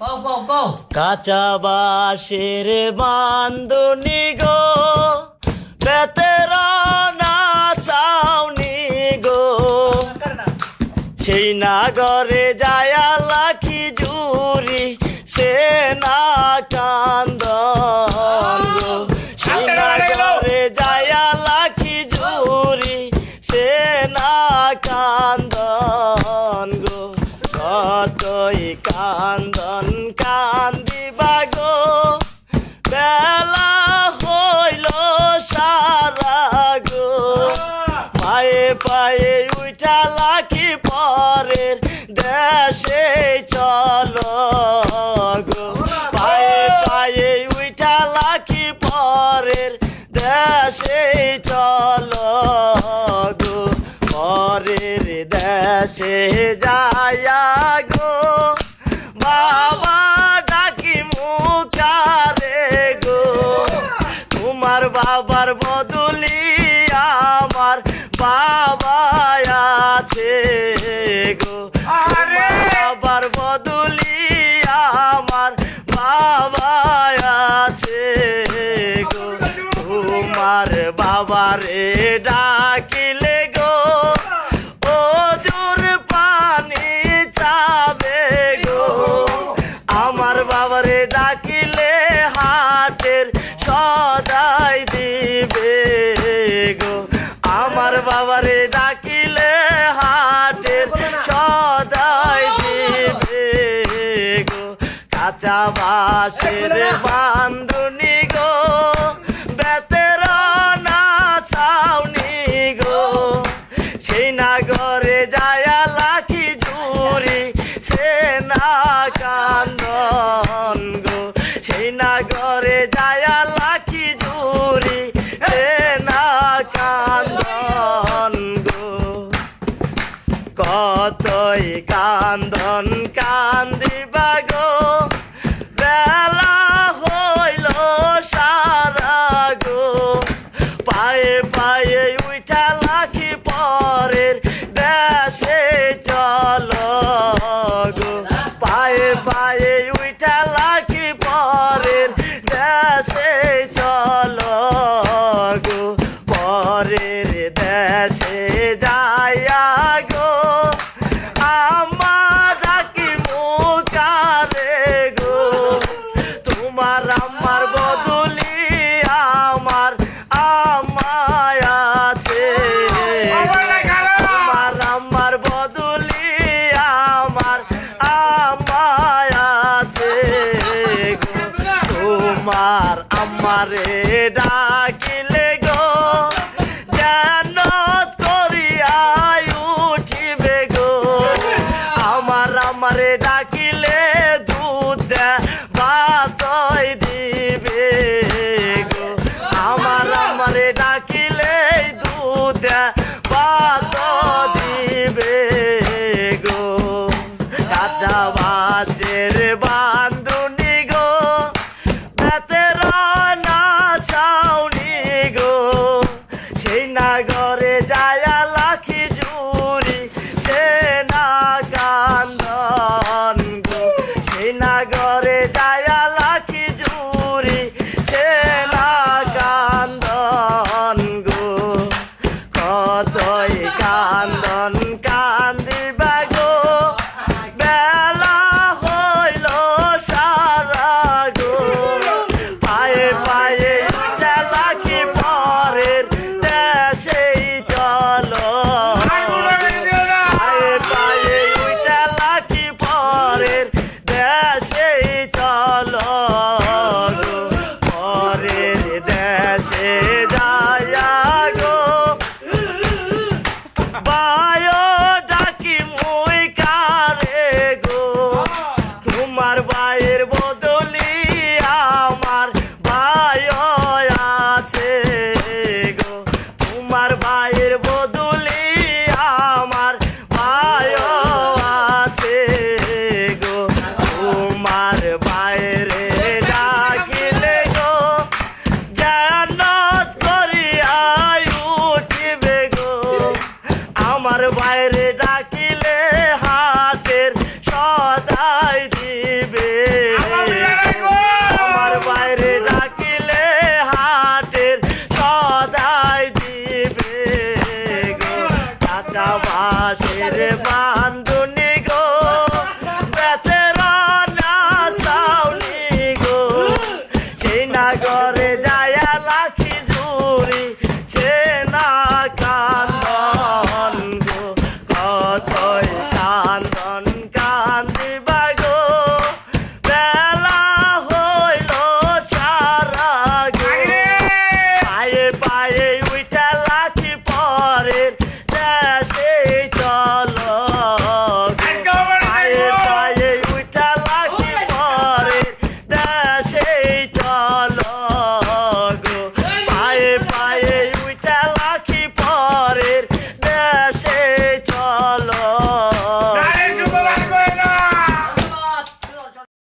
কাঁচা বাঁশের বান্ধনি গো, বেতেরানা ছাউনি গো, সেই নাগরে যায়া লাখি জুরি সে না কান্দন গো, সেই নাগরে যায়া লাখি জুরি সে না কান্দন গো, কতই কান্দন কান্দিবা গো, বেলা হইল সারা গো, পায়ে পায়ে উঠা লাখি পরের দেশে চলো গো, পায়ে পায়ে উঠা লাখি পরের দেশে চলো গো, পরের দেশে যায়া গো, বাবা ডাকি মুখারে গো, তোমার বাবার বদলি আমার বাবা আছে গো, বাবার বদলি আমার বাবা আছে গো, তোমার বাবারে ডাকিলে গো, ওজোর পানি চাবে গো, আমার বাবারে ডাকিলে হাটের সদাই দিবে গো, আমার বাবারে ডাকিলে হাটের সদাই দিবে গো, কাঁচা বাঁশের বান্ধনি গো, বেতেরানা ছাউনি গো, সেই নাগরে যায়া লাখি জুরি সে না কান্দন গো, সেই নাগরে যায়া লাখি জুরি সে না কান্দন গো, কতই কান্দন কান্দিবা গো, বেলা হইল সারা গো, পায়ে পায়ে উঠা লাখি পরের দেশে চলো গো, পায়ে পায়ে উঠা লাখি পরের দেশে চলো গো, পরের দেশে যায়া গো, আমার ডাকি মুখারে গো, তোমার আমার বদলি আমার আমায় আছে, তোমার আমার বদলি আমার আমায় আছে গো, তোমার আমারে ডাকিলে গো, যেন করিয়াই উঠিবে গো, আমার আমারে ডাকিলে দুধ ভাতই দিবে গো, আমার আমারে ডাকিলে দুধ ভাত দিবে গো, কাঁচা বাঁশের বান্ধনি গো, বেতেরানা ছাউনি গো, সেই নাগরে যায়া লাখি জুরি সে না কান্দন গো, সেই নাগরে